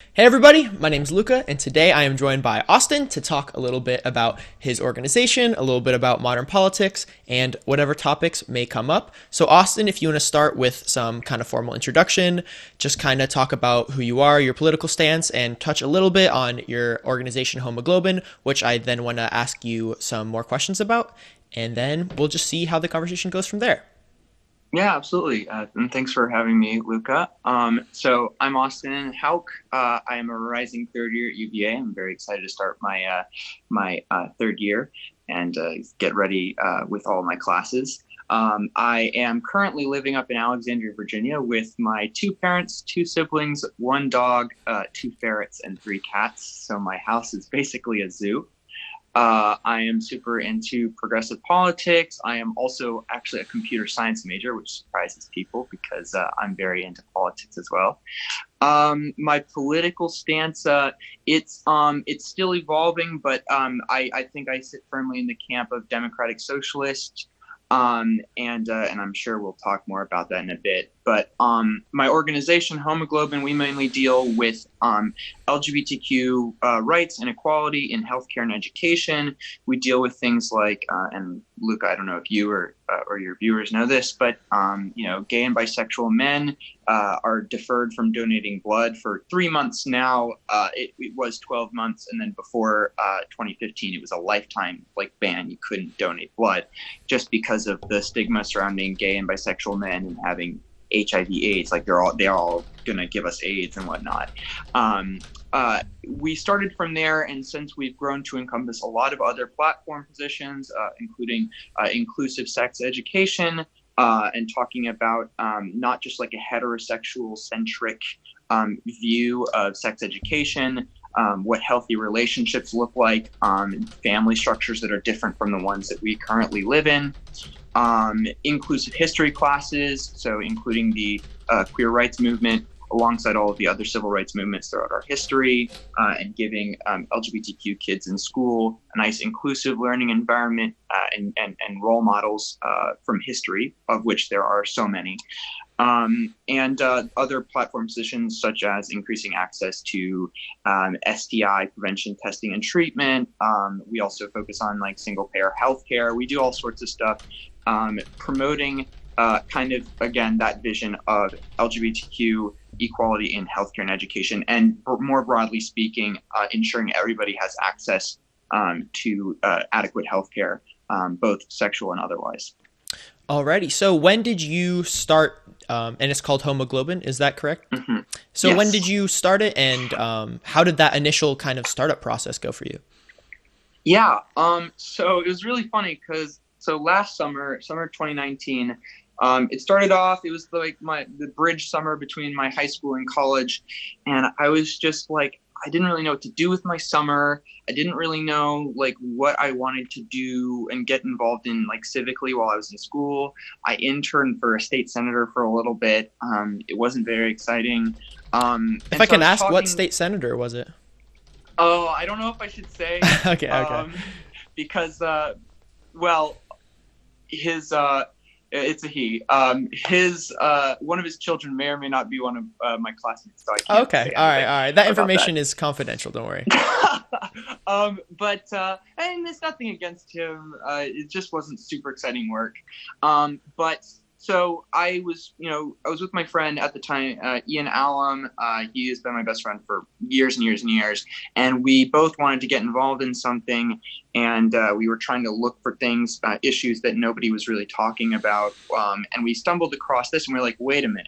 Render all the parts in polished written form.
Hey everybody, my name's Luca, and today I am joined by Austin to talk a little bit about his organization, a little bit about modern politics, and whatever topics may come up. So, Austin, if you want to start with some kind of formal introduction, just kind of talk about who you are, your political stance, and touch a little bit on your organization, Homoglobin, which I then want to ask you some more questions about, and then we'll just see how the conversation goes from there. Yeah, absolutely. And thanks for having me, Luca. So I'm Austin Houck. I am a rising third year at UVA. I'm very excited to start my third year and get ready with all of my classes. I am currently living up in Alexandria, Virginia, with my two parents, two siblings, one dog, two ferrets, and three cats. So my house is basically a zoo. I am super into progressive politics. I am also actually a computer science major, which surprises people because I'm very into politics as well. My political stance, it's still evolving, but I think I sit firmly in the camp of democratic socialist. And I'm sure we'll talk more about that in a bit. But my organization, Homoglobin, we mainly deal with LGBTQ rights and equality in healthcare and education. We deal with things like, and Luca, I don't know if you or your viewers know this, but gay and bisexual men are deferred from donating blood for 3 months now. It was 12 months, and then before 2015, it was a lifetime ban. You couldn't donate blood just because of the stigma surrounding gay and bisexual men and having HIV/AIDS. Like they're all gonna give us AIDS and whatnot. We started from there, and since we've grown to encompass a lot of other platform positions, including inclusive sex education, and talking about not just like a heterosexual centric view of sex education, what healthy relationships look like, family structures that are different from the ones that we currently live in, inclusive history classes, so including the queer rights movement alongside all of the other civil rights movements throughout our history, and giving LGBTQ kids in school a nice inclusive learning environment, and role models from history, of which there are so many. And other platform positions such as increasing access to STI prevention, testing, and treatment. We also focus on like single payer healthcare. We do all sorts of stuff, promoting kind of, again, that vision of LGBTQ equality in healthcare and education, and more broadly speaking, ensuring everybody has access to adequate healthcare, both sexual and otherwise. Alrighty, so when did you start, and it's called Homoglobin, is that correct? Mhm. So when did Yes. you start it, and how did that initial kind of startup process go for you? Yeah. So it was really funny because last summer 2019, it started off. It was like the bridge summer between my high school and college, and I was just like, I didn't really know what to do with my summer. I didn't really know like what I wanted to do and get involved in like civically while I was in school. I interned for a state senator for a little bit. It wasn't very exciting. If And I so I can was ask, what talking. state senator was it? Oh, I don't know if I should say, Okay, okay. um, because well, his it's a he. His one of his children may or may not be one of my classmates, so I can't Okay, say all right, anything all right. That about information that. is confidential, don't worry. But and there's nothing against him. It just wasn't super exciting work. But so I was with my friend at the time, Ian Alum. He has been my best friend for years and years and years, and we both wanted to get involved in something, and we were trying to look for things, issues that nobody was really talking about, and we stumbled across this, and we are like, wait a minute,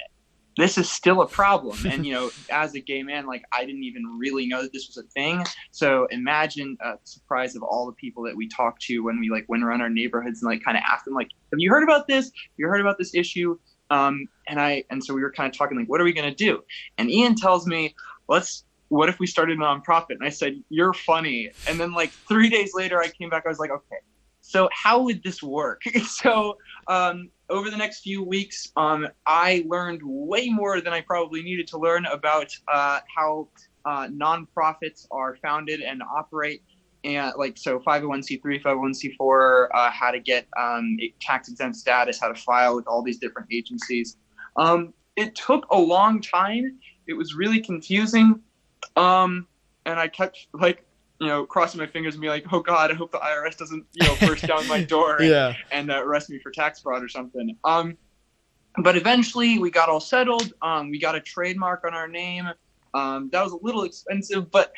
this is still a problem. And as a gay man, like, I didn't even really know that this was a thing. So imagine the surprise of all the people that we talked to when we like went around our neighborhoods and like kind of asked them, like, have you heard about this? Have you heard about this issue? And so we were kind of talking like, what are we going to do? And Ian tells me, what if we started a nonprofit? And I said, you're funny. And then like 3 days later, I came back. I was like, okay, so how would this work? So over the next few weeks, I learned way more than I probably needed to learn about how nonprofits are founded and operate. And like, so 501c3, 501c4, how to get tax exempt status, how to file with all these different agencies. It took a long time. It was really confusing. And I kept like, crossing my fingers and be like, oh God, I hope the IRS doesn't, burst down my door Yeah. and arrest me for tax fraud or something. But eventually we got all settled. We got a trademark on our name. That was a little expensive, but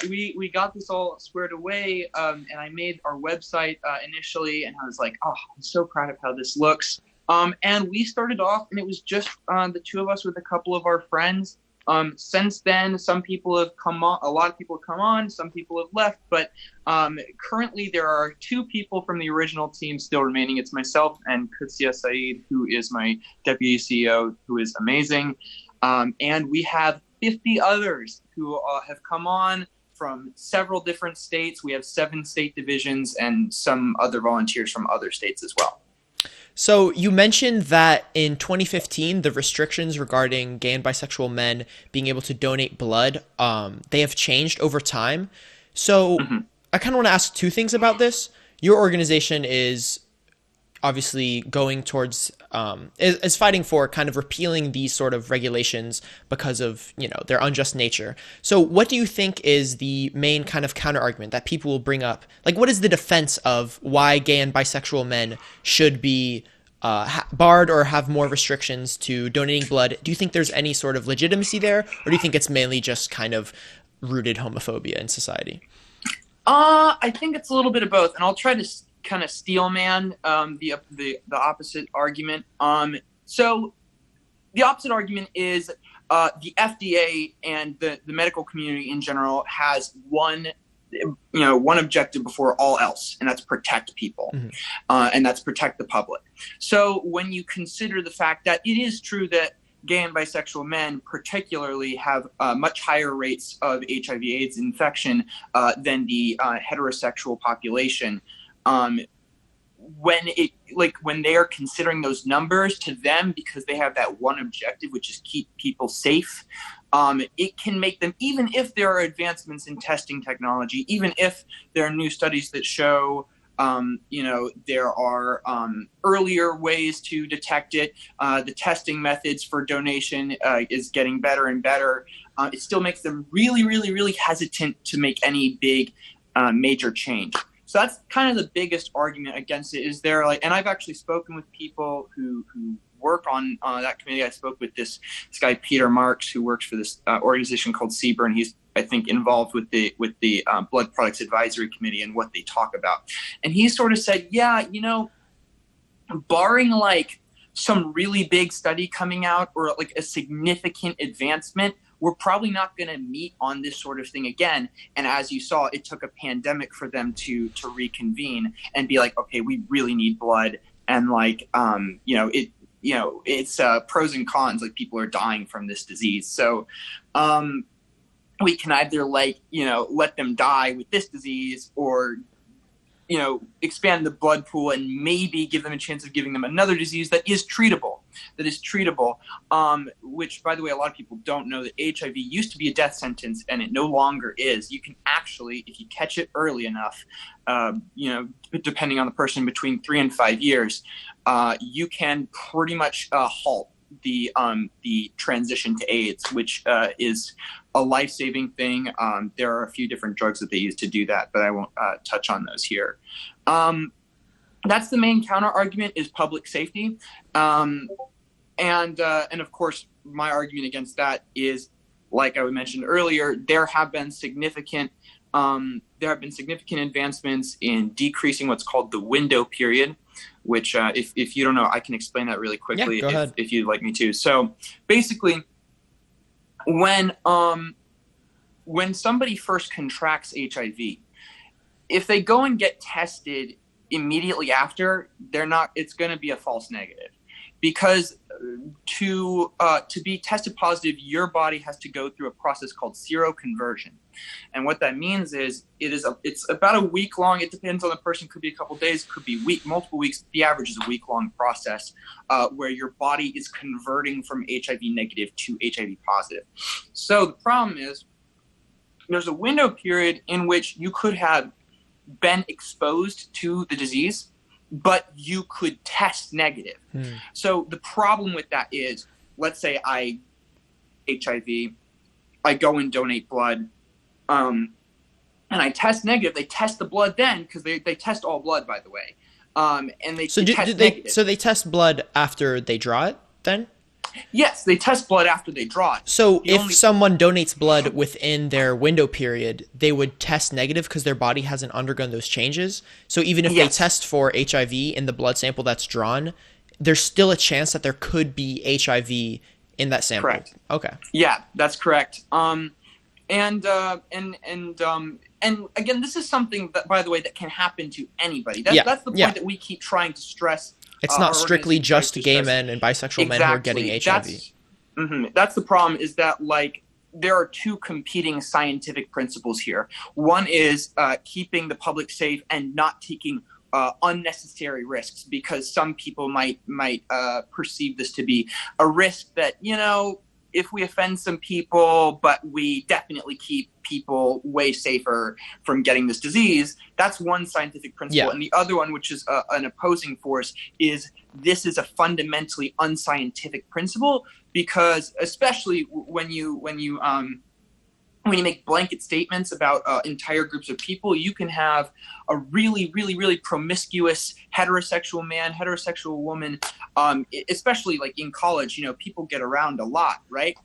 we got this all squared away. And I made our website initially, and I was like, oh, I'm so proud of how this looks. And we started off, and it was just the two of us with a couple of our friends. Since then, some people have come on, a lot of people have come on, some people have left, but currently there are two people from the original team still remaining. It's myself and Kutsia Saeed, who is my deputy CEO, who is amazing. And we have 50 others who have come on from several different states. We have 7 state divisions and some other volunteers from other states as well. So you mentioned that in 2015, the restrictions regarding gay and bisexual men being able to donate blood, they have changed over time. So I kind of want to ask 2 things about this. Your organization is obviously going towards, is fighting for kind of repealing these sort of regulations because of, their unjust nature. So what do you think is the main kind of counter argument that people will bring up? Like, what is the defense of why gay and bisexual men should be barred or have more restrictions to donating blood? Do you think there's any sort of legitimacy there, or do you think it's mainly just kind of rooted homophobia in society? I think it's a little bit of both, and I'll try to kind of steelman the opposite argument. So the opposite argument is the FDA and the medical community in general has one objective before all else, and that's protect people, and that's protect the public. So when you consider the fact that it is true that gay and bisexual men particularly have much higher rates of HIV/AIDS infection than the heterosexual population, when they are considering those numbers to them, because they have that one objective, which is keep people safe, it can make them, even if there are advancements in testing technology, even if there are new studies that show there are earlier ways to detect it, the testing methods for donation is getting better and better, it still makes them really, really, really hesitant to make any big major change. So that's kind of the biggest argument against it. Is there and I've actually spoken with people who work on that committee. I spoke with this guy Peter Marks, who works for this organization called CBER, he's, I think, involved with the Blood Products Advisory Committee and what they talk about. And he sort of said, yeah, barring some really big study coming out or a significant advancement, we're probably not going to meet on this sort of thing again. And as you saw, it took a pandemic for them to reconvene and be like, okay, we really need blood. And it's pros and cons. People are dying from this disease. So we can either let them die with this disease, or expand the blood pool and maybe give them a chance of giving them another disease that is treatable, which, by the way, a lot of people don't know that HIV used to be a death sentence and it no longer is. You can actually, if you catch it early enough, depending on the person, between 3 and 5 years, you can pretty much halt the transition to AIDS, which is a life-saving thing. There are a few different drugs that they use to do that, but I won't touch on those here. That's the main counter argument, is public safety. And of course, my argument against that is, like I mentioned earlier, there have been significant advancements in decreasing what's called the window period, which if you don't know, I can explain that really quickly. Yeah, go ahead. If you'd like me to. So basically, when somebody first contracts HIV, if they go and get tested immediately after, it's going to be a false negative, because to be tested positive, your body has to go through a process called seroconversion. And what that means is it's about a week long. It depends on the person. Could be a couple days, could be multiple weeks. The average is a week long process where your body is converting from HIV negative to HIV positive. So the problem is there's a window period in which you could have been exposed to the disease, but you could test negative. So the problem with that is, let's say I HIV, I go and donate blood, and I test negative. They test the blood then, because they test all blood, by the way. And they test negative. So they test blood after they draw it then? Yes, they test blood after they draw it. So if someone donates blood within their window period, they would test negative because their body hasn't undergone those changes. So even if they test for HIV in the blood sample that's drawn, there's still a chance that there could be HIV in that sample. Correct. Okay. Yeah, that's correct. And again, this is something that, by the way, that can happen to anybody. That's the point that we keep trying to stress. It's not strictly just gay men and bisexual men who are getting HIV. That's the problem, is that, like, there are two competing scientific principles here. One is keeping the public safe and not taking unnecessary risks, because some people might perceive this to be a risk that, if we offend some people, but we definitely keep people way safer from getting this disease. That's one scientific principle. And the other one, which is an opposing force, is this is a fundamentally unscientific principle, because especially when you make blanket statements about entire groups of people, you can have a really, really, really promiscuous heterosexual man, heterosexual woman, especially like in college, people get around a lot, right?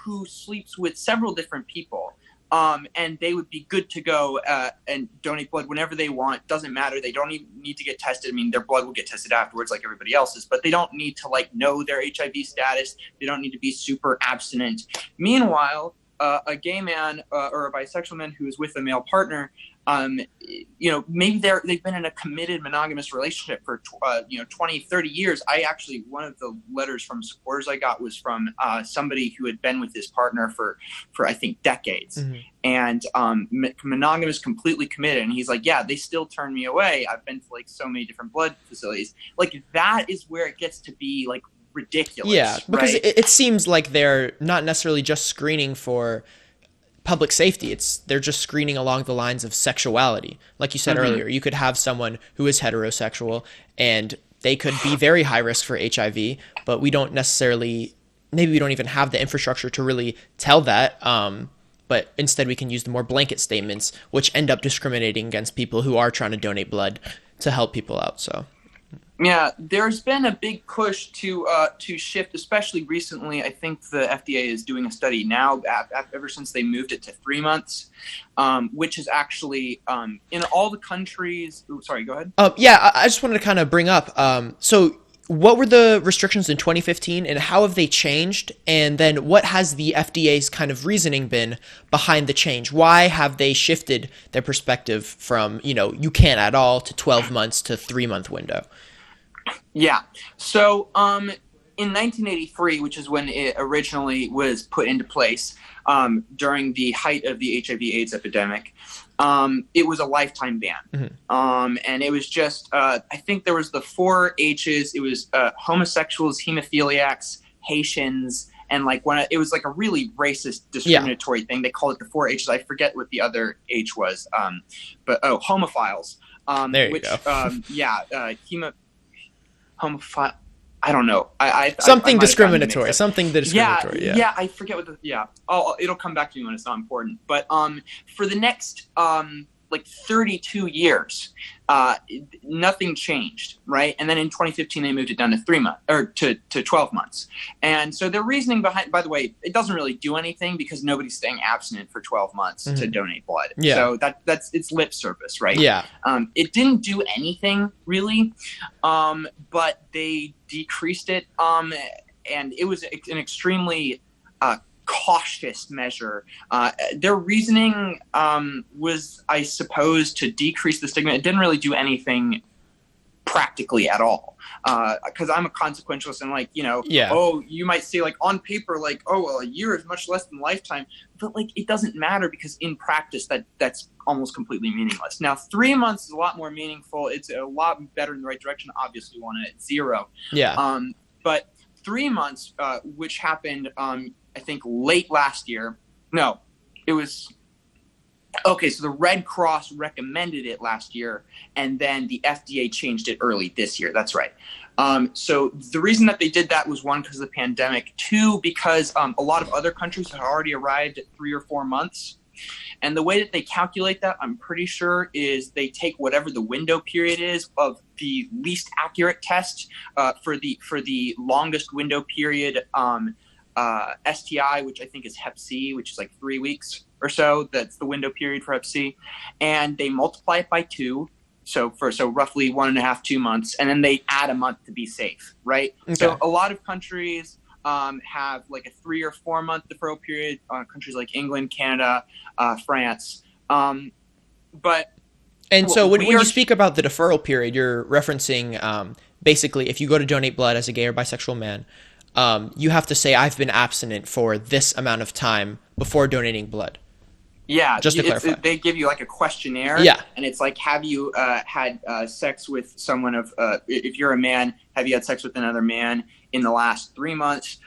Who sleeps with several different people. And they would be good to go and donate blood whenever they want. Doesn't matter. They don't even need to get tested. I mean, their blood will get tested afterwards like everybody else's, but they don't need to know their HIV status. They don't need to be super abstinent. Meanwhile, a gay man or a bisexual man who is with a male partner, maybe they've been in a committed monogamous relationship for 20, 30 years. One of the letters from supporters I got was from somebody who had been with his partner for I think decades, and monogamous, completely committed. And he's like, yeah, they still turn me away. I've been to so many different blood facilities. That is where it gets to be ridiculous. Yeah, because right? it seems like they're not necessarily just screening for public safety. They're just screening along the lines of sexuality. Like you said earlier, you could have someone who is heterosexual and they could be very high risk for HIV, but we don't even have the infrastructure to really tell that. But instead we can use the more blanket statements, which end up discriminating against people who are trying to donate blood to help people out. So yeah, there's been a big push to shift, especially recently. I think the FDA is doing a study now, ever since they moved it to 3 months, which is actually in all the countries. Ooh, sorry, go ahead. I just wanted to kind of bring up. So what were the restrictions in 2015 and how have they changed? And then what has the FDA's kind of reasoning been behind the change? Why have they shifted their perspective from, you can't at all to 12 months to 3 month window? Yeah. So in 1983, which is when it originally was put into place, during the height of the HIV/AIDS epidemic, it was a lifetime ban. And it was just, I think there was the 4 H's. It was homosexuals, hemophiliacs, Haitians, and it was a really racist, discriminatory thing. They called it the 4 H's. I forget what the other H was, but homophiles. There you go. Homophile. I don't know. Something discriminatory. Something discriminatory. Yeah. I forget what it'll come back to me when it's not important. But for the next 32 years, nothing changed, right? And then in 2015 they moved it down to 3 months or to 12 months. And so their reasoning behind, by the way, it doesn't really do anything because nobody's staying abstinent for 12 months to donate blood. Yeah. So that's it's lip service, right? Yeah. It didn't do anything really, but they decreased it, and it was an extremely cautious measure. Their reasoning was, I suppose, to decrease the stigma. It didn't really do anything practically at all. Because I'm a consequentialist and oh, you might say on paper, a year is much less than lifetime, but it doesn't matter because in practice that's almost completely meaningless. Now 3 months is a lot more meaningful. It's a lot better in the right direction. Obviously we want it at 0. Yeah. But 3 months, which happened, I think late last year. No, it was Okay, so the Red Cross recommended it last year, and then the FDA changed it early this year. That's right. So the reason that they did that was, one, because of the pandemic. Two, because a lot of other countries had already arrived at 3 or 4 months. And the way that they calculate that, I'm pretty sure, is they take whatever the window period is of the least accurate test for the longest window period STI, which I think is Hep C, which is like 3 weeks or so. That's the window period for Hep C, and they multiply it by 2. So roughly 1.5, 2 months, and then they add a month to be safe, right? Okay. So a lot of countries have like a 3 or 4 month deferral period. Countries like England, Canada, France, but. And so when you speak about the deferral period, you're referencing basically if you go to donate blood as a gay or bisexual man, you have to say, I've been abstinent for this amount of time before donating blood. Yeah, just to clarify. They give you like a questionnaire. Yeah. And it's like, have you had sex with someone of, if you're a man, have you had sex with another man in the last 3 months?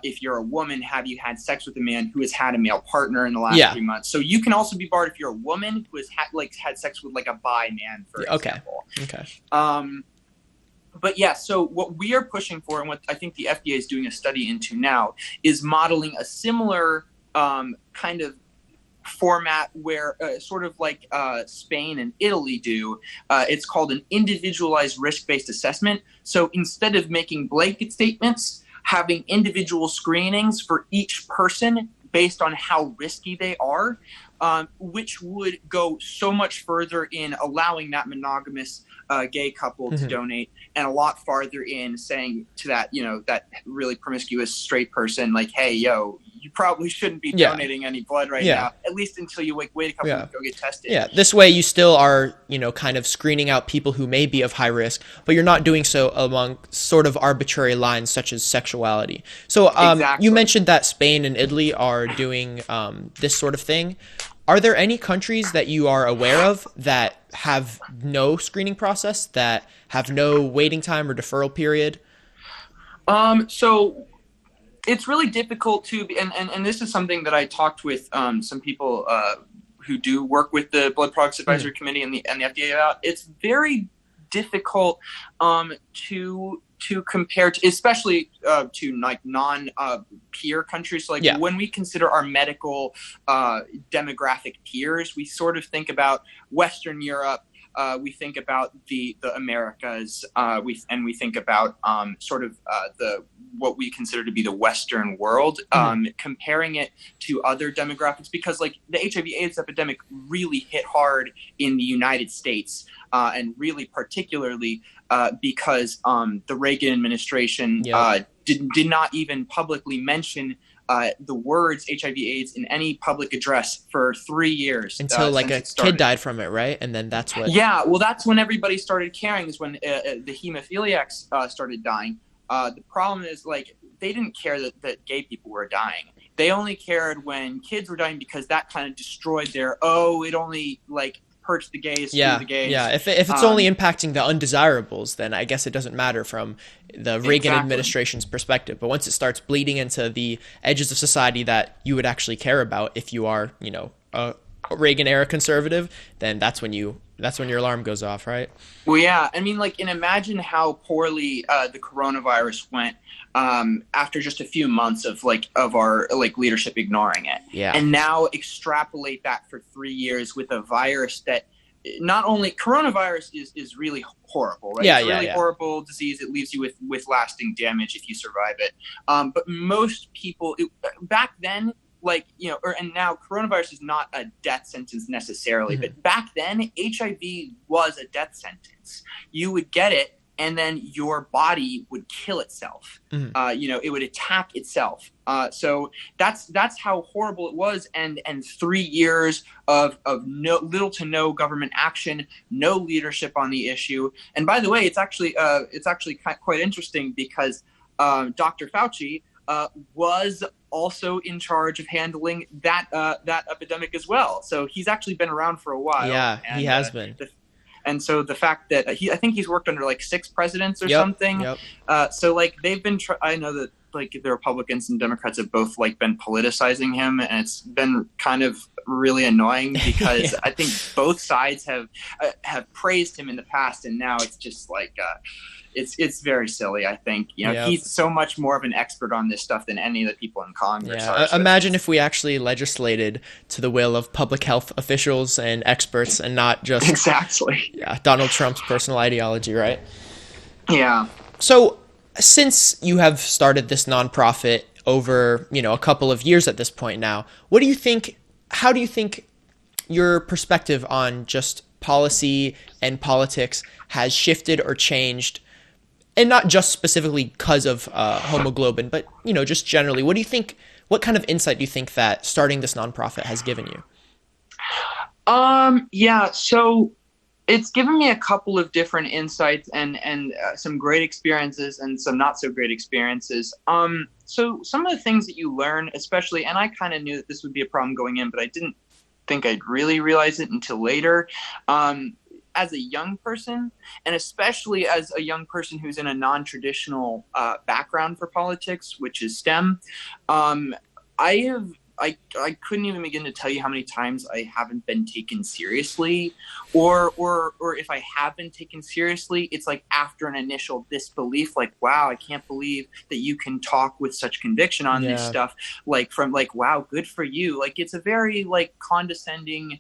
If you're a woman, have you had sex with a man who has had a male partner in the last 3 months? So you can also be barred if you're a woman who has had sex with like a bi man, for example. Okay. But yeah, so what we are pushing for, and what I think the FDA is doing a study into now, is modeling a similar kind of format where sort of like Spain and Italy do. It's called an individualized risk-based assessment. So instead of making blanket statements, having individual screenings for each person based on how risky they are, which would go so much further in allowing that monogamous gay couple to donate, and a lot farther in saying to that, that really promiscuous straight person, like, hey, yo, you probably shouldn't be donating any blood right now, at least until you wait a couple weeks to go get tested. Yeah, this way you still are, kind of screening out people who may be of high risk, but you're not doing so along sort of arbitrary lines such as sexuality. So exactly. You mentioned that Spain and Italy are doing this sort of thing. Are there any countries that you are aware of that have no screening process, that have no waiting time or deferral period? So it's really difficult to be, and this is something that I talked with some people who do work with the Blood Products Advisory Committee and the FDA about. It's very difficult to compare to, especially to like non-peer countries. So like when we consider our medical demographic peers, we sort of think about Western Europe. We think about the Americas. We think about sort of what we consider to be the Western world, comparing it to other demographics, because like the HIV/AIDS epidemic really hit hard in the United States, and really particularly because the Reagan administration did not even publicly mention the words HIV/AIDS in any public address for 3 years. Until like a kid died from it, right? And then that's what... Yeah, well, that's when everybody started caring, is when the hemophiliacs started dying. The problem is, like, they didn't care that gay people were dying. They only cared when kids were dying, because that kind of destroyed their, it only, like, hurts the gays, the gays. Yeah, if it's only impacting the undesirables, then I guess it doesn't matter from the Reagan administration's perspective. But once it starts bleeding into the edges of society that you would actually care about, if you are, a Reagan-era conservative, then that's when your alarm goes off, right? Well, yeah. I mean, like, and imagine how poorly the coronavirus went after just a few months of our leadership ignoring it. Yeah. And now extrapolate that for 3 years with a virus that, not only coronavirus is really horrible, right? It's a really horrible disease. It leaves you with lasting damage if you survive it. But most people back then, and now coronavirus is not a death sentence necessarily, but back then HIV was a death sentence. You would get it, and then your body would kill itself. It would attack itself. So that's how horrible it was. And 3 years of little to no government action, no leadership on the issue. And by the way, it's actually quite interesting, because Dr. Fauci was also in charge of handling that epidemic as well. So he's actually been around for a while. Yeah, he has been. And so the fact that I think he's worked under like 6 presidents or something. So like they've been, I know that like the Republicans and Democrats have both like been politicizing him, and it's been kind of really annoying because Yeah. I think both sides have praised him in the past, and now it's just like it's very silly. I think Yep. he's so much more of an expert on this stuff than any of the people in Congress Yeah. are. So Imagine if we actually legislated to the will of public health officials and experts and not just, exactly. yeah, Donald Trump's personal ideology, right? Yeah. So, since you have started this nonprofit over, a couple of years at this point now, what do you think, how do you think your perspective on just policy and politics has shifted or changed? And not just specifically because of Homoglobin, but, just generally, what do you think, what kind of insight do you think that starting this nonprofit has given you? Yeah, so it's given me a couple of different insights and some great experiences and some not so great experiences. So some of the things that you learn, especially, and I kind of knew that this would be a problem going in, but I didn't think I'd really realize it until later. As a young person, and especially as a young person who's in a non-traditional background for politics, which is STEM, I couldn't even begin to tell you how many times I haven't been taken seriously, or if I have been taken seriously, it's like after an initial disbelief, like, wow, I can't believe that you can talk with such conviction on this stuff, like from like, wow, good for you. Like it's a very like condescending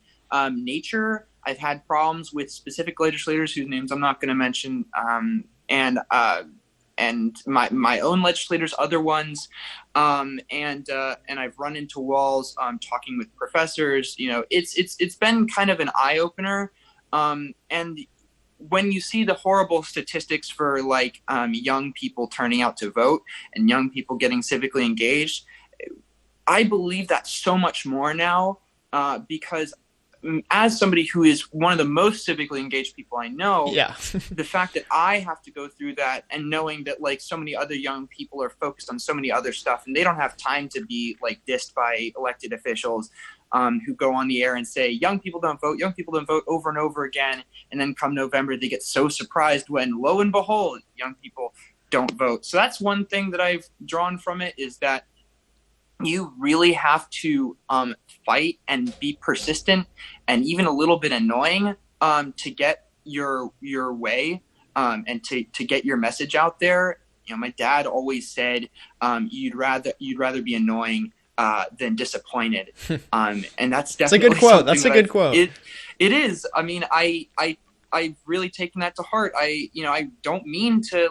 nature. I've had problems with specific legislators whose names I'm not going to mention, and my own legislators, other ones, and I've run into walls talking with professors. It's been kind of an eye opener, and when you see the horrible statistics for like young people turning out to vote and young people getting civically engaged, I believe that so much more now because as somebody who is one of the most civically engaged people I know, the fact that I have to go through that and knowing that like so many other young people are focused on so many other stuff and they don't have time to be like dissed by elected officials who go on the air and say, young people don't vote over and over again. And then come November, they get so surprised when lo and behold, young people don't vote. So that's one thing that I've drawn from it is that you really have to fight and be persistent and even a little bit annoying to get your way and to get your message out there. My dad always said you'd rather be annoying than disappointed, and that's definitely a good quote. That's a good quote. It is. I mean, I've really taken that to heart. I don't mean to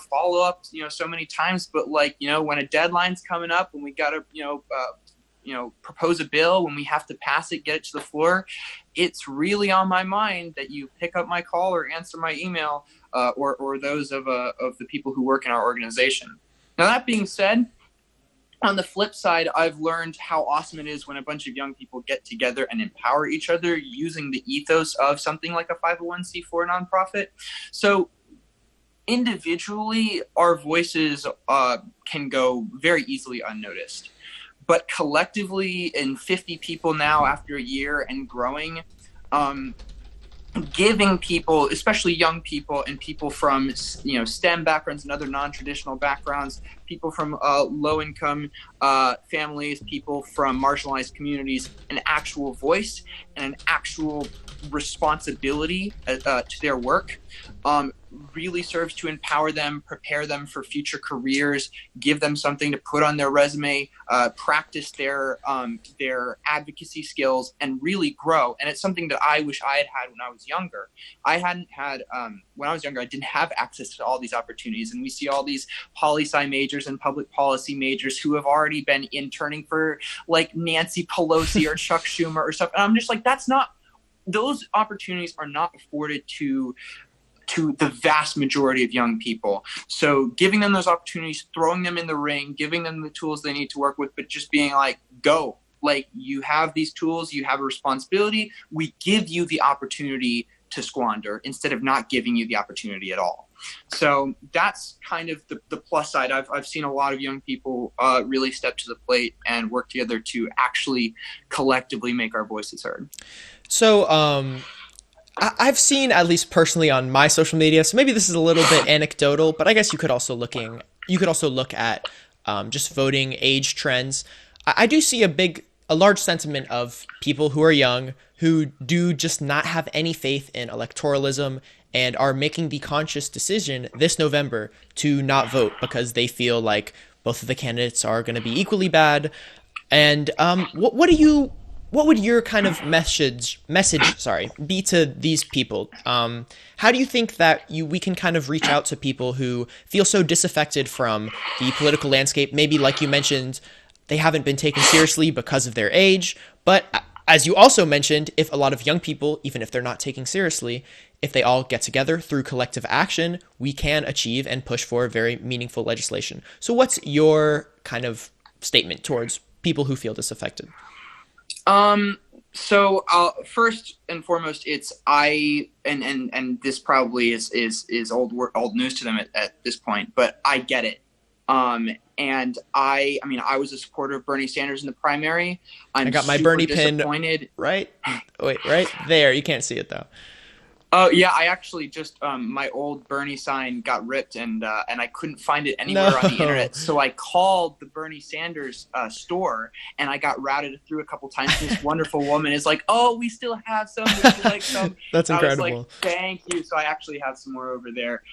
follow up, so many times, but when a deadline's coming up and we got to, propose a bill, when we have to pass it, get it to the floor, it's really on my mind that you pick up my call or answer my email, or those of the people who work in our organization. Now, that being said, on the flip side, I've learned how awesome it is when a bunch of young people get together and empower each other using the ethos of something like a 501c4 nonprofit. So individually, our voices can go very easily unnoticed. But collectively, in 50 people now after a year and growing, giving people, especially young people and people from STEM backgrounds and other non-traditional backgrounds, people from low-income families, people from marginalized communities, an actual voice and an actual responsibility to their work really serves to empower them, prepare them for future careers, give them something to put on their resume, practice their advocacy skills, and really grow. And it's something that I wish I had when I was younger. I hadn't had, when I was younger, I didn't have access to all these opportunities. And we see all these poli-sci majors and public policy majors who have already been interning for like Nancy Pelosi or Chuck Schumer or stuff. And I'm just like, those opportunities are not afforded to the vast majority of young people. So giving them those opportunities, throwing them in the ring, giving them the tools they need to work with, but just being like, go, like you have these tools, you have a responsibility. We give you the opportunity to squander instead of not giving you the opportunity at all. So that's kind of the plus side. I've seen a lot of young people really step to the plate and work together to actually collectively make our voices heard. So, I've seen, at least personally on my social media, so maybe this is a little bit anecdotal, but I guess you could also look at just voting age trends. I do see a big a large sentiment of people who are young who do just not have any faith in electoralism and are making the conscious decision this November to not vote because they feel like both of the candidates are going to be equally bad. And what would your kind of message be to these people? How do you think that we can kind of reach out to people who feel so disaffected from the political landscape? Maybe, like you mentioned, they haven't been taken seriously because of their age. But as you also mentioned, if a lot of young people, even if they're not taken seriously, if they all get together through collective action, we can achieve and push for very meaningful legislation. So what's your kind of statement towards people who feel disaffected? So first and foremost, it's and this probably is old news to them at this point, but I get it. And I mean, I was a supporter of Bernie Sanders in the primary. I got my Bernie pin right there. You can't see it though. Oh yeah, I actually just my old Bernie sign got ripped and I couldn't find it anywhere on the internet. So I called the Bernie Sanders store and I got routed through a couple times. This wonderful woman is like, "Oh, we still have some. Would you like some?" That's incredible. I was like, "Thank you." So I actually have some more over there.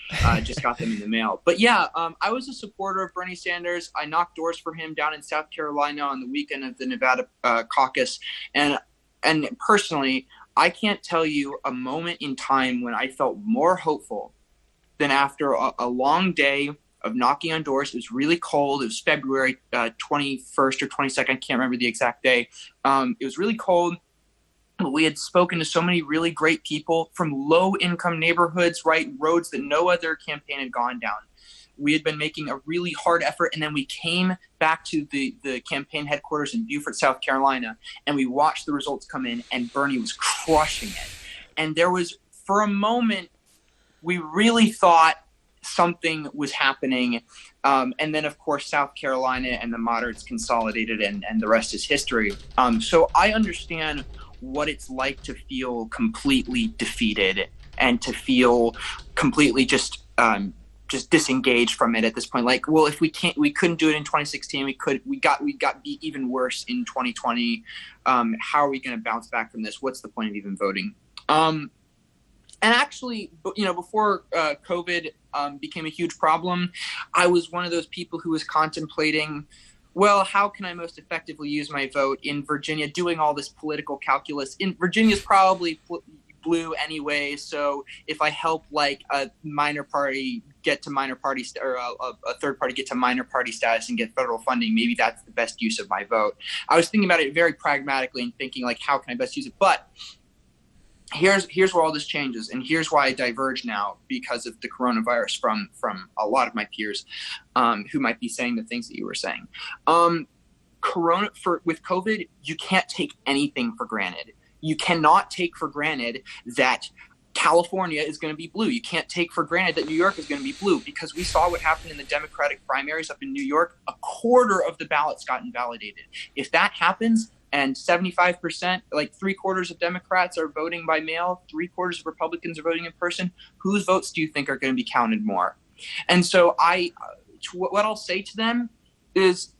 Just got them in the mail. But yeah, I was a supporter of Bernie Sanders. I knocked doors for him down in South Carolina on the weekend of the Nevada caucus, and personally, I can't tell you a moment in time when I felt more hopeful than after a long day of knocking on doors. It was really cold. It was February 21st or 22nd. I can't remember the exact day. It was really cold. We had spoken to so many really great people from low-income neighborhoods, right? Roads that no other campaign had gone down. We had been making a really hard effort, and then we came back to the campaign headquarters in Beaufort, South Carolina, and we watched the results come in, and Bernie was crushing it. And there was, for a moment, we really thought something was happening. And then, of course, South Carolina and the moderates consolidated, and the rest is history. So I understand what it's like to feel completely defeated and to feel completely just disengaged from it at this point. Like, well, if we couldn't do it in 2016, we got beat even worse in 2020. How are we going to bounce back from this? What's the point of even voting? And actually, before COVID became a huge problem, I was one of those people who was contemplating, well, how can I most effectively use my vote in Virginia, doing all this political calculus. In Virginia's probably blue anyway, so if I help like a minor party get to minor party or a third party get to minor party status and get federal funding, maybe that's the best use of my vote. I was thinking about it very pragmatically and thinking like, how can I best use it? But here's where all this changes, and here's why I diverge now because of the coronavirus from a lot of my peers who might be saying the things that you were saying. With COVID, you can't take anything for granted. You cannot take for granted that California is going to be blue. You can't take for granted that New York is going to be blue, because we saw what happened in the Democratic primaries up in New York. A quarter of the ballots got invalidated. If that happens and 75%, like 3/4 of Democrats are voting by mail, 3/4 of Republicans are voting in person, whose votes do you think are going to be counted more? And so what I'll say to them is,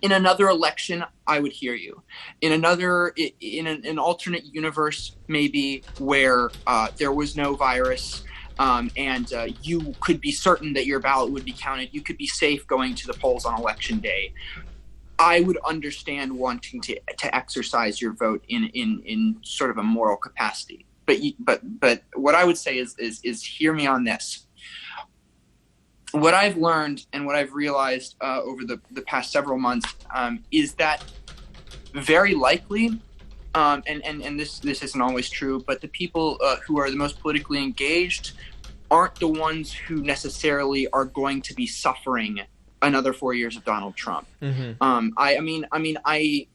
in another election, I would hear you. In an alternate universe, maybe where there was no virus, and you could be certain that your ballot would be counted, you could be safe going to the polls on election day, I would understand wanting to exercise your vote in sort of a moral capacity. But what I would say is hear me on this. What I've learned and what I've realized over the past several months is that very likely, and this isn't always true, but the people who are the most politically engaged aren't the ones who necessarily are going to be suffering another 4 years of Donald Trump. Mm-hmm.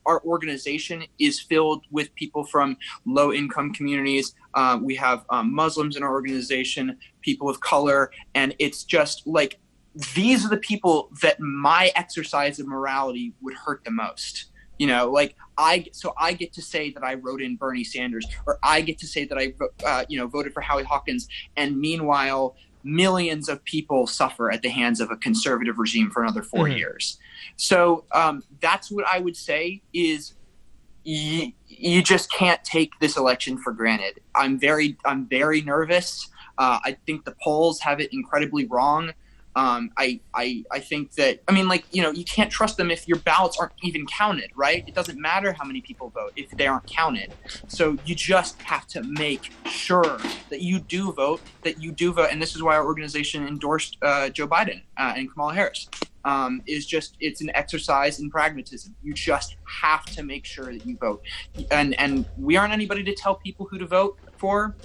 Our organization is filled with people from low income communities. We have Muslims in our organization, people of color, and it's just like, these are the people that my exercise of morality would hurt the most. I get to say that I wrote in Bernie Sanders, or I get to say that I voted for Howie Hawkins, and meanwhile, millions of people suffer at the hands of a conservative regime for another 4 years. So that's what I would say is, you just can't take this election for granted. I'm very nervous. I think the polls have it incredibly wrong. I think that, I mean, like, you can't trust them if your ballots aren't even counted, right? It doesn't matter how many people vote if they aren't counted. So you just have to make sure that you do vote, and this is why our organization endorsed Joe Biden and Kamala Harris. It's an exercise in pragmatism. You just have to make sure that you vote. And we aren't anybody to tell people who to vote for.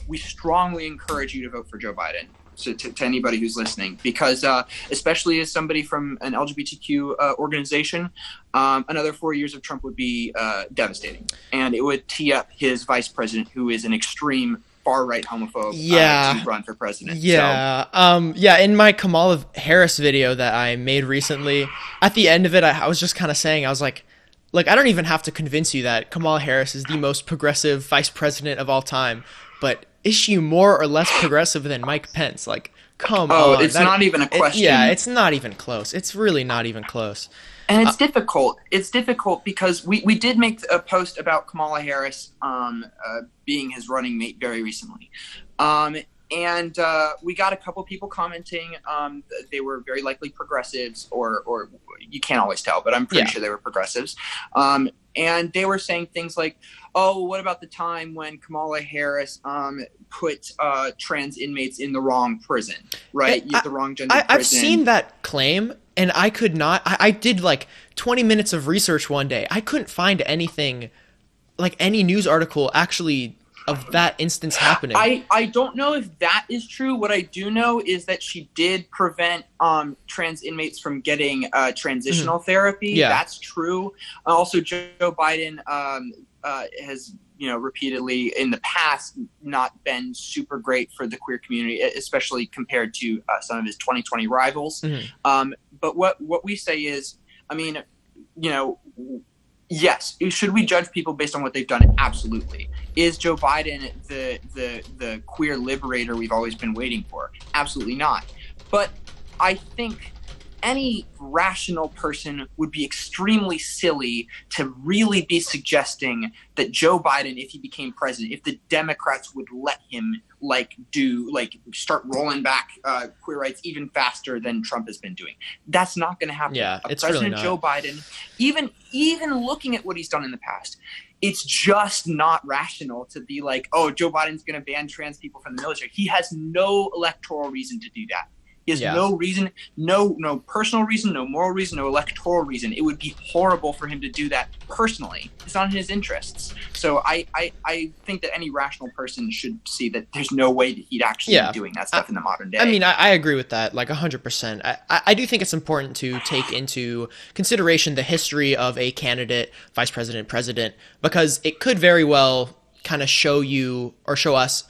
We strongly encourage you to vote for Joe Biden. So to anybody who's listening, because especially as somebody from an LGBTQ organization, another 4 years of Trump would be devastating, and it would tee up his vice president, who is an extreme far-right homophobe, to run for president. In my Kamala Harris video that I made recently, at the end of it, I was just kind of saying, I was like, I don't even have to convince you that Kamala Harris is the most progressive vice president of all time, but is she more or less progressive than Mike Pence? Like, come on. It's not even a question. It's not even close. It's really not even close. And it's difficult. It's difficult because we did make a post about Kamala Harris being his running mate very recently. And we got a couple people commenting that they were very likely progressives, or you can't always tell, but I'm pretty sure they were progressives. And they were saying things like, oh, what about the time when Kamala Harris put trans inmates in the wrong prison, right? The wrong gender prison. I've seen that claim, and I could not. I did like 20 minutes of research one day. I couldn't find anything, like any news article actually of that instance happening. I don't know if that is true. What I do know is that she did prevent trans inmates from getting transitional therapy. Yeah. That's true. Also, Joe Biden has repeatedly in the past not been super great for the queer community, especially compared to some of his 2020 rivals. But what we say is, I mean, yes, should we judge people based on what they've done? Absolutely. Is Joe Biden the queer liberator we've always been waiting for? Absolutely not. But I think any rational person would be extremely silly to really be suggesting that Joe Biden, if he became president, if the Democrats would let him start rolling back queer rights even faster than Trump has been doing. That's not going to happen. Yeah, it's President really not. Joe Biden, even looking at what he's done in the past, it's just not rational to be like, oh, Joe Biden's going to ban trans people from the military. He has no electoral reason to do that. He has no reason, no personal reason, no moral reason, no electoral reason. It would be horrible for him to do that personally. It's not in his interests. So I think that any rational person should see that there's no way that he'd actually be doing that stuff in the modern day. I mean, I agree with that, like 100%. I do think it's important to take into consideration the history of a candidate, vice president, president, because it could very well kind of show you or show us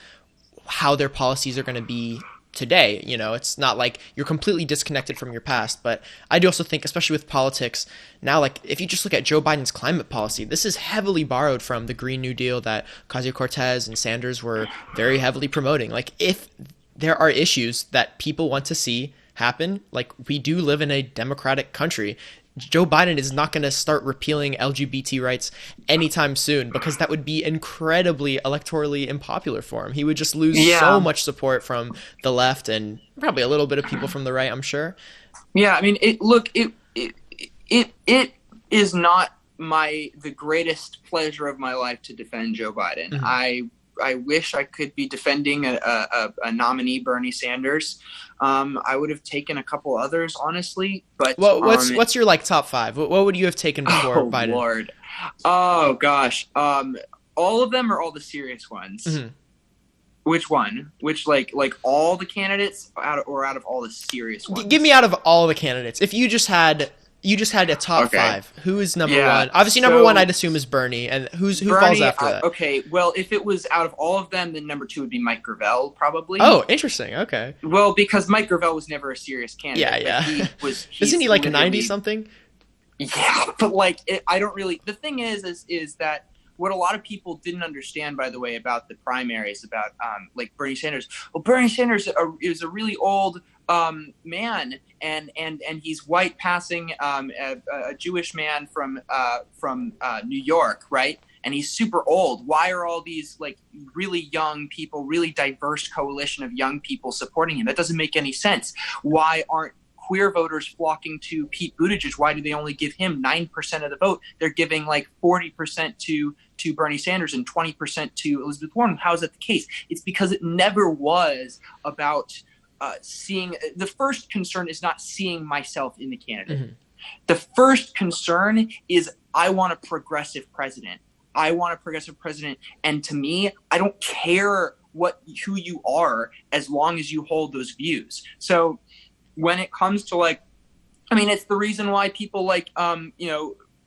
how their policies are going to be today. It's not like you're completely disconnected from your past, but I do also think, especially with politics now, like if you just look at Joe Biden's climate policy, this is heavily borrowed from the Green New Deal that Ocasio-Cortez and Sanders were very heavily promoting. Like if there are issues that people want to see happen, like we do live in a democratic country, Joe Biden is not going to start repealing LGBT rights anytime soon, because that would be incredibly electorally unpopular for him. He would just lose so much support from the left and probably a little bit of people from the right, I'm sure. Yeah, I mean, it is not the greatest pleasure of my life to defend Joe Biden. Mm-hmm. I wish I could be defending a nominee, Bernie Sanders. I would have taken a couple others, honestly. But what's your top five? What would you have taken before Biden? Oh Lord, oh gosh, all of them or all the serious ones? Mm-hmm. Which one? Which like all the candidates out of all the serious ones? Give me out of all the candidates. If you just had a top five. Who is number one? Obviously, number one, I'd assume, is Bernie. And who falls after that? Okay, well, if it was out of all of them, then number two would be Mike Gravel, probably. Oh, interesting. Okay. Well, because Mike Gravel was never a serious candidate. Yeah. Isn't he 90-something? Yeah, but I don't really. The thing is that what a lot of people didn't understand, by the way, about the primaries, about like Bernie Sanders. Well, Bernie Sanders is a really old man, and he's white, passing a Jewish man from New York, right? And he's super old. Why are all these like really young people, really diverse coalition of young people supporting him? That doesn't make any sense. Why aren't queer voters flocking to Pete Buttigieg? Why do they only give him 9% of the vote? They're giving like 40% to Bernie Sanders and 20% to Elizabeth Warren. How is that the case? It's because it never was about seeing. The first concern is not seeing myself in the candidate. Mm-hmm. The first concern is I want a progressive president. I want a progressive president. And to me, I don't care who you are as long as you hold those views. So when it comes to like, I mean, it's the reason why people like,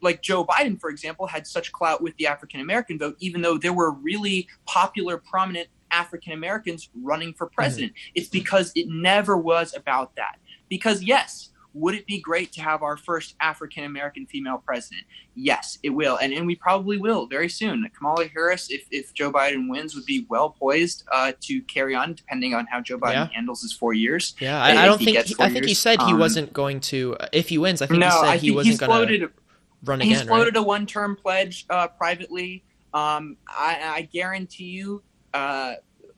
like Joe Biden, for example, had such clout with the African-American vote, even though there were really popular, prominent African-Americans running for president. Mm-hmm. It's because it never was about that. Because yes, would it be great to have our first African-American female president? Yes, it will. And we probably will very soon. Kamala Harris, if Joe Biden wins, would be well poised to carry on, depending on how Joe Biden handles his 4 years. Yeah, I think he said he wasn't going to, if he wins, I think he said he wasn't going to run again. He's floated a one-term pledge privately. I guarantee you,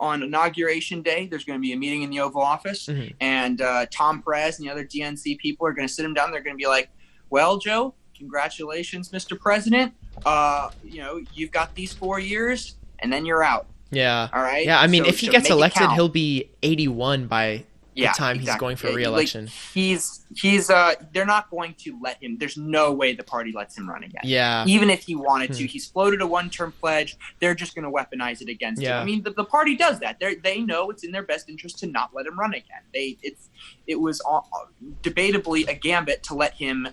on Inauguration Day, there's going to be a meeting in the Oval Office, mm-hmm. and Tom Perez and the other DNC people are going to sit him down. They're going to be like, well, Joe, congratulations, Mr. President. You've got these 4 years, and then you're out. Yeah. All right? Yeah, I mean, if he gets elected, he'll be 81 by the time he's going for re-election. Like, they're not going to let him. There's no way the party lets him run again. Yeah. Even if he wanted to, he's floated a one-term pledge. They're just going to weaponize it against him. I mean, the party does that. They know it's in their best interest to not let him run again. It was debatably a gambit to let him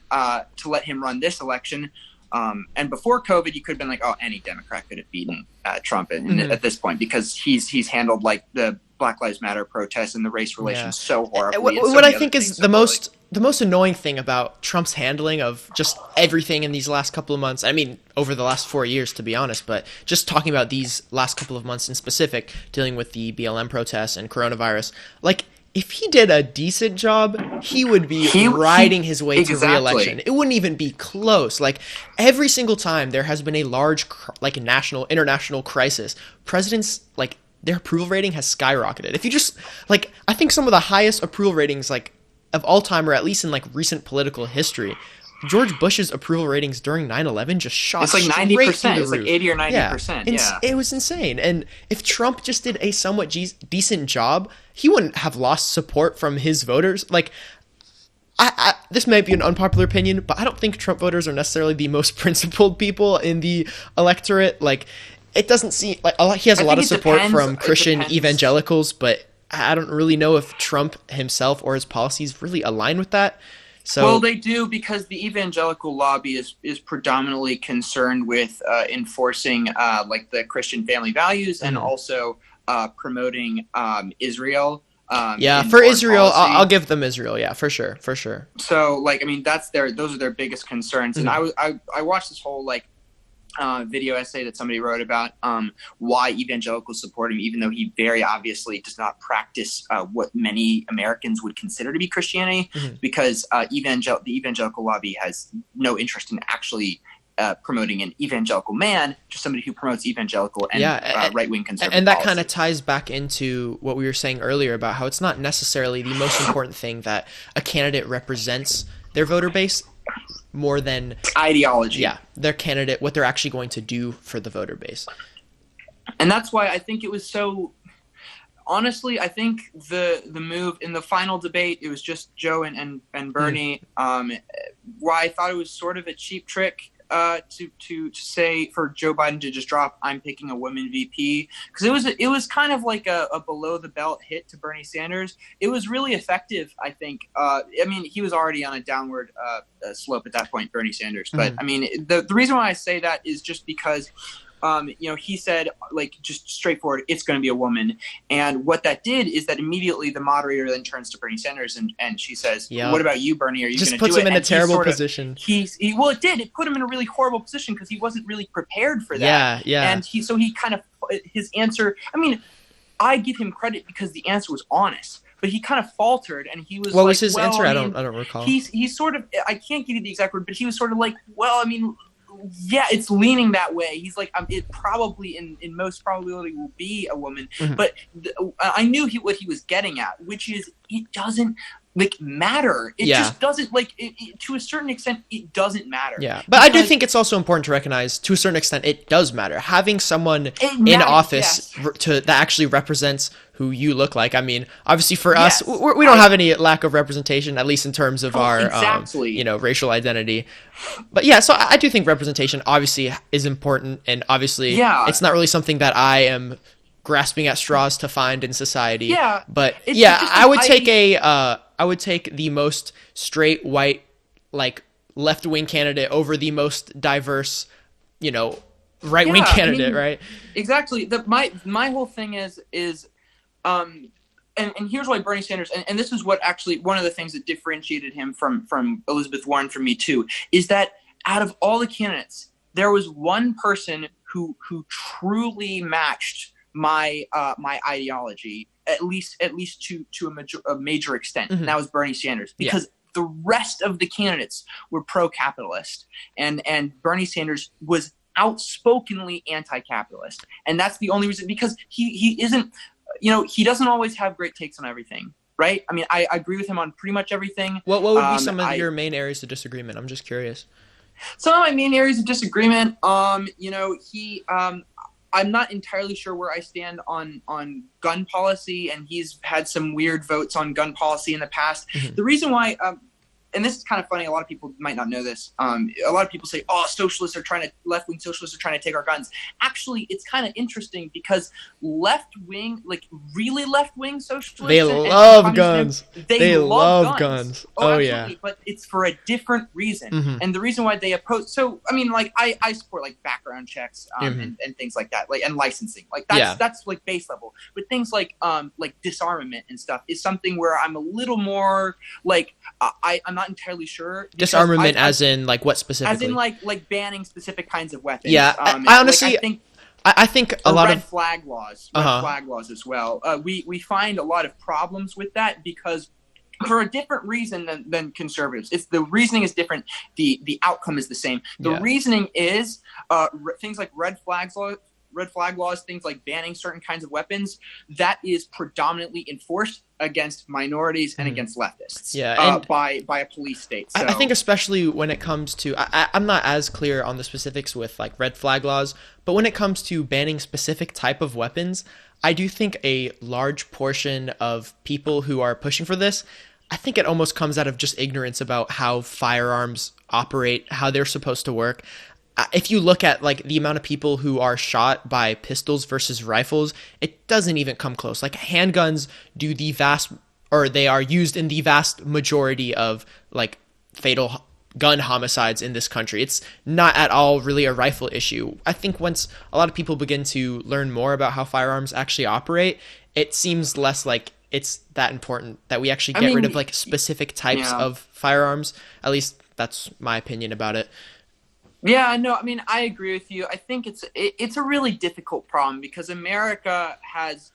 run this election. And before COVID, you could have been like, oh, any Democrat could have beaten Trump at this point, because he's handled like the Black Lives Matter protests and the race relations so horribly. What I think is the most annoying thing about Trump's handling of just everything in these last couple of months, I mean, over the last 4 years, to be honest, but just talking about these last couple of months in specific, dealing with the BLM protests and coronavirus, like, if he did a decent job, he would be riding his way to re-election. It wouldn't even be close. Like, every single time there has been a large, like, international crisis, presidents, like, their approval rating has skyrocketed. If you just, like, I think some of the highest approval ratings, like, of all time, or at least in, like, recent political history, George Bush's approval ratings during 9/11 just shot it's like 90%. It's like 80 or 90%. Yeah. It was insane. And if Trump just did a somewhat decent job, he wouldn't have lost support from his voters. Like, this might be an unpopular opinion, but I don't think Trump voters are necessarily the most principled people in the electorate. Like, it doesn't seem like he has a lot of support from Christian evangelicals, but I don't really know if Trump himself or his policies really align with that. So, well, they do, because the evangelical lobby is predominantly concerned with enforcing like the Christian family values, and also promoting Israel. For Israel, I'll give them Israel. Yeah, for sure. So, like, I mean, those are their biggest concerns. And I watched this whole like video essay that somebody wrote about why evangelicals support him, even though he very obviously does not practice what many Americans would consider to be Christianity, because the evangelical lobby has no interest in actually promoting an evangelical man, just somebody who promotes evangelical and right-wing conservative And that kind of ties back into what we were saying earlier about how it's not necessarily the most important thing that a candidate represents their voter base more than ideology. Yeah, their candidate, what they're actually going to do for the voter base. And that's why I think it was so... Honestly, I think the move in the final debate, it was just Joe and Bernie. Why I thought it was sort of a cheap trick to say for Joe Biden to just drop "I'm picking a woman VP," because it was kind of like a below the belt hit to Bernie Sanders. It was really effective, I think. I mean, he was already on a downward slope at that point, Bernie Sanders. But I mean, the reason why I say that is just because he said, like, just straightforward, it's going to be a woman. And what that did is that immediately the moderator then turns to Bernie Sanders and she says, what about you, Bernie? Are you going to do it? Just puts him in a terrible position. Well, it did. It put him in a really horrible position because he wasn't really prepared for that. Yeah. And he kind of, his answer, I mean, I give him credit because the answer was honest. But he kind of faltered, and he was what was his answer? I don't recall. He's sort of, I can't give you the exact word, but he was sort of like, well, I mean, yeah, it's leaning that way. He's like, it probably, in most probability, will be a woman. Mm-hmm. But I knew what he was getting at, which is it doesn't matter. It just doesn't to a certain extent. It doesn't matter. Yeah, but I do think it's also important to recognize, to a certain extent, it does matter. Having someone in office that actually represents who you look like. I mean, obviously for us, we don't have any lack of representation, at least in terms of our racial identity. But yeah, so I do think representation obviously is important, and obviously it's not really something that I am grasping at straws to find in society. Yeah, but I would take the most straight white left wing candidate over the most diverse, right wing candidate, right? Exactly. My whole thing is and here's why Bernie Sanders, and this is what actually one of the things that differentiated him from Elizabeth Warren for me too, is that out of all the candidates, there was one person who truly matched my ideology, at least to a major extent. Mm-hmm. And that was Bernie Sanders, because the rest of the candidates were pro-capitalist, and Bernie Sanders was outspokenly anti-capitalist, and that's the only reason, because he isn't, he doesn't always have great takes on everything, right? I mean, I agree with him on pretty much everything. What would be some of your main areas of disagreement? I'm just curious. Some of my main areas of disagreement, I'm not entirely sure where I stand on gun policy, and he's had some weird votes on gun policy in the past. Mm-hmm. The reason why, and this is kind of funny, a lot of people might not know this. A lot of people say, left-wing socialists are trying to take our guns. Actually, it's kind of interesting because really left-wing socialists, they love guns. They love guns. Oh, yeah. But it's for a different reason. Mm-hmm. And the reason why they oppose, so, I mean, I support, background checks and things like that, and licensing. That's base level. But things like disarmament and stuff is something where I'm a little more, I'm not entirely sure. Disarmament as in what specifically? As in banning specific kinds of weapons. Yeah, I honestly I think a lot of flag laws as well. We find a lot of problems with that because for a different reason than conservatives. It's the reasoning is different. The outcome is the same. The reasoning is things like red flag laws, things like banning certain kinds of weapons, that is predominantly enforced against minorities and against leftists by a police state. So. I think especially when it comes to, I'm not as clear on the specifics with red flag laws, but when it comes to banning specific type of weapons, I do think a large portion of people who are pushing for this, I think it almost comes out of just ignorance about how firearms operate, how they're supposed to work. If you look at the amount of people who are shot by pistols versus rifles, it doesn't even come close. Handguns they are used in the vast majority of fatal gun homicides in this country. It's not at all really a rifle issue. I think once a lot of people begin to learn more about how firearms actually operate, it seems less like it's that important that we actually get rid of specific types of firearms. At least that's my opinion about it. Yeah, no, I mean, I agree with you. I think it's a really difficult problem because America has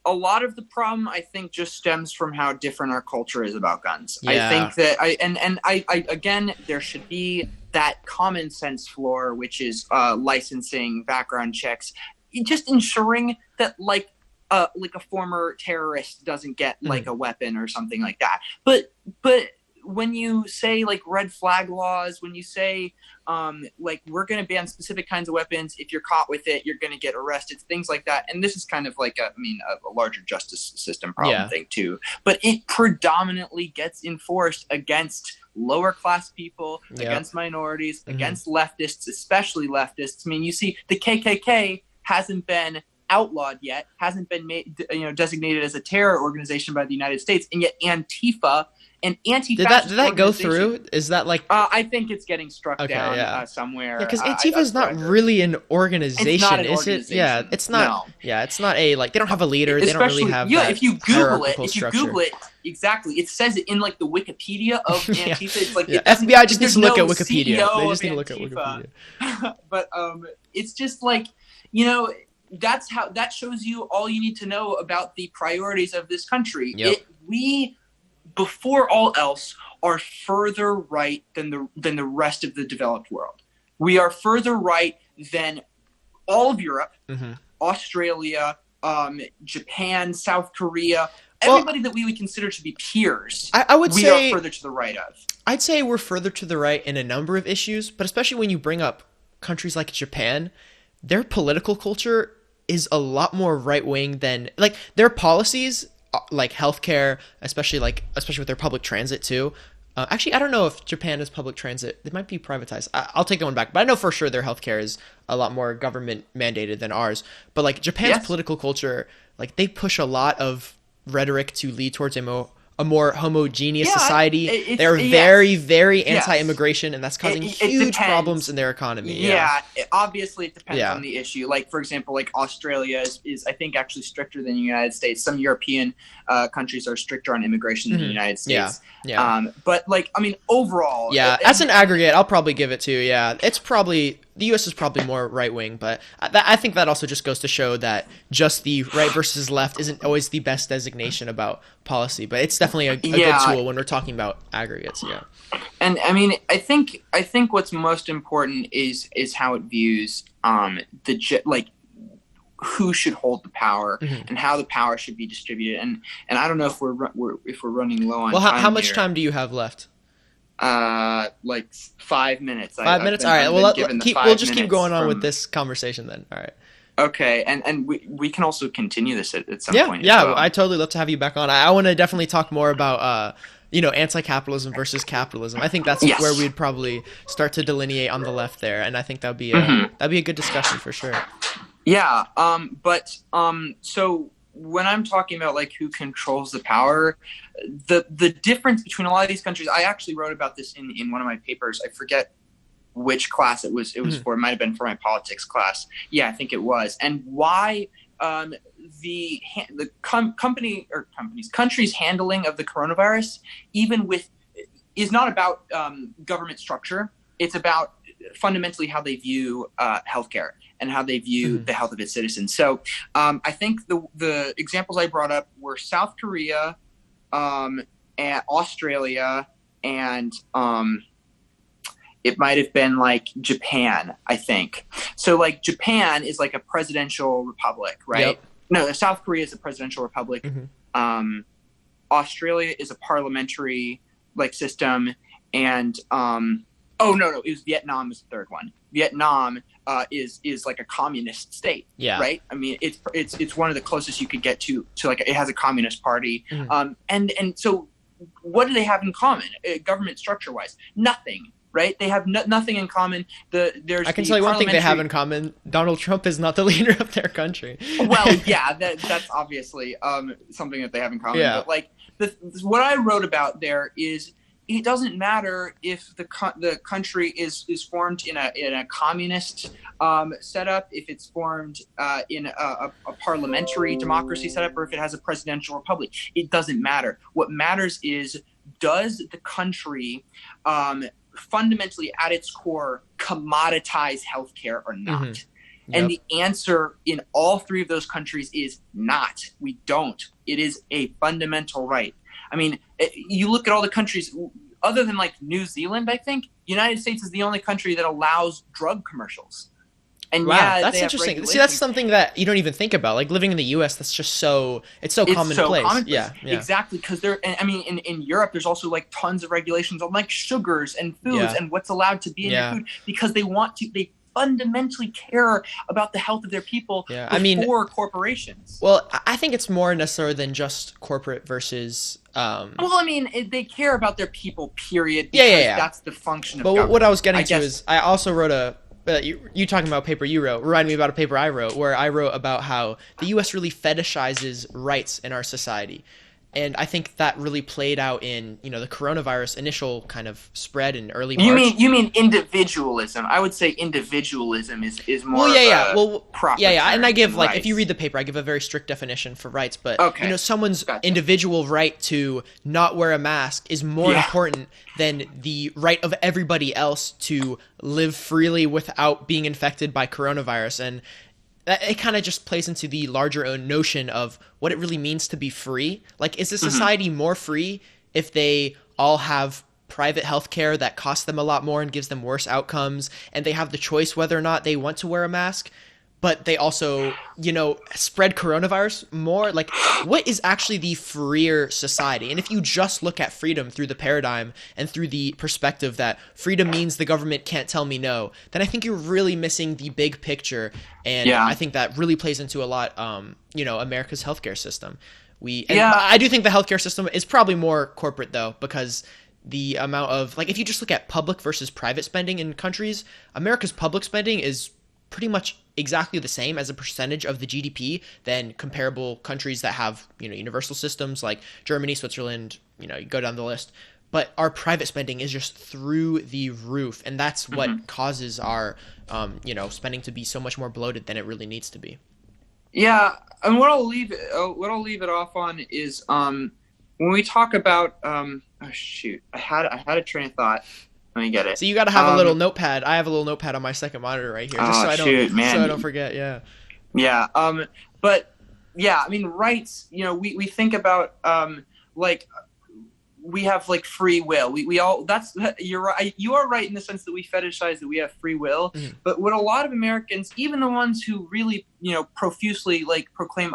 a lot of the problem, I think, just stems from how different our culture is about guns. Yeah. I think that I again, there should be that common sense floor, which is licensing, background checks, just ensuring that a former terrorist doesn't get a weapon or something like that. But when you say red flag laws, when you say we're going to ban specific kinds of weapons, if you're caught with it, you're going to get arrested, things like that. And this is kind of a larger justice system problem thing too. But it predominantly gets enforced against lower class people, against minorities, against leftists, especially leftists. I mean, you see the KKK hasn't been outlawed yet, hasn't been made, designated as a terror organization by the United States, and yet Antifa an Did anti-fascist that go organization. through? Is that like I think it's getting struck okay? down Yeah. Yeah, somewhere. because Antifa is That's what not I heard. really an It's not organization, an is it? Yeah, organization. it's not. No. Yeah, it's not a like they don't have a leader. They don't really Especially, have yeah, that hierarchical if you structure. Google it, exactly, it says it in like the Wikipedia of Yeah, Antifa. It's like yeah. it doesn't. FBI just needs There's to look no at Wikipedia. They CEO of just need to look at Antifa, Wikipedia. but it's just like, you know, that shows you all you need to know about the priorities of this country. Yep. We, before all else, are further right than the rest of the developed world. We are further right than all of Europe, Australia, Japan, South Korea, everybody that we would consider to be peers. I would say we are further to the right of. I'd say we're further to the right in a number of issues, but especially when you bring up countries like Japan, their political culture is a lot more right wing than like their policies, like healthcare, especially with their public transit too. Actually, I don't know if Japan has public transit. It might be privatized. I'll take that one back. But I know for sure their healthcare is a lot more government mandated than ours. But like Japan's political culture, like they push a lot of rhetoric to lead towards a more homogeneous society. They're very, very anti-immigration, and that's causing huge problems in their economy. Obviously it depends on the issue. Like, for example, like Australia is I think actually stricter than the United States. Some European countries are stricter on immigration than the United States. But like, I mean, overall, as an aggregate, I'll probably give it to you. Yeah, it's probably the U.S. is probably more right wing, but I think that also just goes to show that just the right versus left isn't always the best designation about policy, but it's definitely a good tool when we're talking about aggregates. Yeah, and I mean, I think what's most important is how it views like who should hold the power and how the power should be distributed. And I don't know if we're running low on time. How much time do you have left? Like 5 minutes. 5 minutes. All right. Well, we'll just keep going on with this conversation then. All right. Okay, and we can also continue this at some point. Yeah, well. I totally love to have you back on. I want to definitely talk more about anti-capitalism versus capitalism. I think that's where we'd probably start to delineate on the left there, and I think that'd be a good discussion for sure. Yeah. So when I'm talking about like who controls the power, the difference between a lot of these countries, I actually wrote about this in one of my papers. I forget which class it was for. It might have been for my politics class. Yeah, I think it was. And why the countries' handling of the coronavirus, is not about government structure. It's about fundamentally how they view healthcare and how they view the health of its citizens. So I think the examples I brought up were South Korea, and Australia, and it might have been like Japan, I think. So like Japan is like a presidential republic, right? Yep. No, South Korea is a presidential republic. Australia is a parliamentary like system, and it was Vietnam was the third one. Vietnam is like a communist state, right? I mean, it's one of the closest you could get to like it has a communist party, and so what do they have in common, government structure wise? Nothing. Right? They have nothing in common. I can tell you one thing they have in common. Donald Trump is not the leader of their country. Well, yeah, that's obviously something that they have in common. Yeah. But like what I wrote about there is it doesn't matter if the country is formed in a communist setup, if it's formed in a parliamentary democracy setup, or if it has a presidential republic. It doesn't matter. What matters is, does the country fundamentally at its core commoditize healthcare or not? And the answer in all three of those countries is not. We don't. It is a fundamental right. I mean, you look at all the countries other than like New Zealand, I think United States is the only country that allows drug commercials. And wow, that's interesting. See, that's something that you don't even think about. Like living in the U.S., that's just it's so commonplace. Yeah, exactly. Because in Europe, there's also like tons of regulations on like sugars and foods and what's allowed to be in your food, because they fundamentally care about the health of their people before corporations. Well, I think it's more necessary than just corporate versus. Well, I mean, they care about their people. Period. That's the function of government. But what I was getting to is, I also wrote you talking about a paper you wrote reminded me about a paper I wrote, where I wrote about how the U.S. really fetishizes rights in our society. And I think that really played out in, the coronavirus initial kind of spread in early You March. mean individualism? I would say individualism is more Well, of yeah. a Well, proper yeah. And I term give, than like, if you rights. read the paper, I give a very strict definition for rights. But, Okay, someone's gotcha. individual right to not wear a mask is more Yeah. important than the right of everybody else to live freely without being infected by coronavirus. And it kind of just plays into the larger notion of what it really means to be free. Like, is a society more free if they all have private healthcare that costs them a lot more and gives them worse outcomes, and they have the choice whether or not they want to wear a mask, but they also, spread coronavirus more? Like, what is actually the freer society? And if you just look at freedom through the paradigm and through the perspective that freedom means the government can't tell me no, then I think you're really missing the big picture. And Yeah. I think that really plays into a lot, America's healthcare system. Yeah. I do think the healthcare system is probably more corporate, though, because the amount of, like, if you just look at public versus private spending in countries, America's public spending is pretty much exactly the same as a percentage of the GDP than comparable countries that have, universal systems like Germany, Switzerland, you go down the list. But our private spending is just through the roof, and that's what causes our, spending to be so much more bloated than it really needs to be. Yeah, and what I'll leave it off on is when we talk about oh shoot, I had a train of thought. Let me get it. So you got to have a little notepad. I have a little notepad on my second monitor right here, just so I don't forget. Yeah. Yeah. But yeah, I mean, rights. We think about like we have like free will. We all you're right. You are right in the sense that we fetishize that we have free will. Mm-hmm. But what a lot of Americans, even the ones who really profusely like proclaim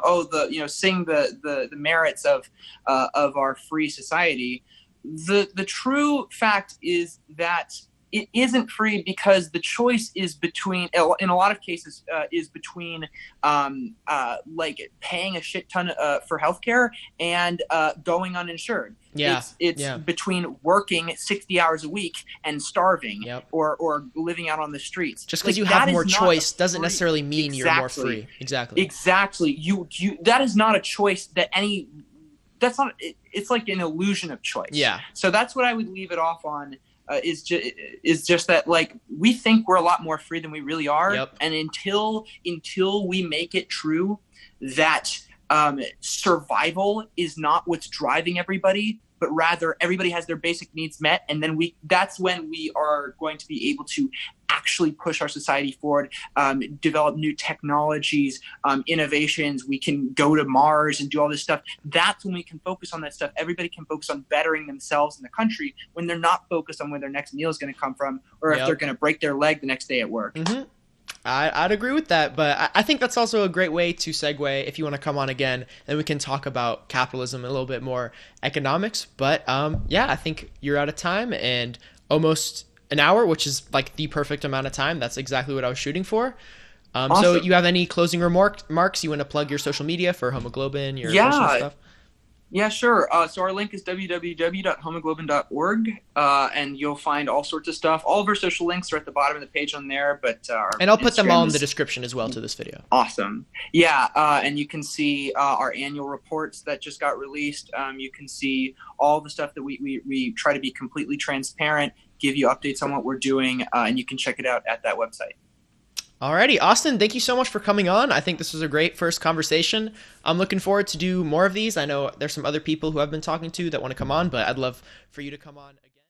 sing the merits of our free society, the true fact is that it isn't free because the choice is between, in a lot of cases, is between like paying a shit ton for healthcare and going uninsured. Yeah, it's between working 60 hours a week and starving, Yep. or living out on the streets. Just because you have more choice doesn't necessarily mean you're more free. Exactly. You that is not a choice that any. That's not. It's like an illusion of choice. Yeah. So that's what I would leave it off on. Is just that, like, we think we're a lot more free than we really are. Yep. And until we make it true that survival is not what's driving everybody, but rather everybody has their basic needs met, and then that's when we are going to be able to actually push our society forward, develop new technologies, innovations. We can go to Mars and do all this stuff. That's when we can focus on that stuff. Everybody can focus on bettering themselves in the country when they're not focused on where their next meal is going to come from, or if they're going to break their leg the next day at work. Mm-hmm. I'd agree with that, but I think that's also a great way to segue. If you want to come on again, then we can talk about capitalism, a little bit more economics. But I think you're out of time, and almost an hour, which is like the perfect amount of time. That's exactly what I was shooting for. Awesome. So you have any closing remarks? You want to plug your social media for Homoglobin, your personal stuff? Yeah, sure. So our link is www.homoglobin.org, and you'll find all sorts of stuff. All of our social links are at the bottom of the page on there, but and I'll put them all in the description as well to this video. Awesome. Yeah, and you can see our annual reports that just got released. You can see all the stuff that we try to be completely transparent, give you updates on what we're doing, and you can check it out at that website. Alrighty, Austin, thank you so much for coming on. I think this was a great first conversation. I'm looking forward to do more of these. I know there's some other people who I've been talking to that want to come on, but I'd love for you to come on again.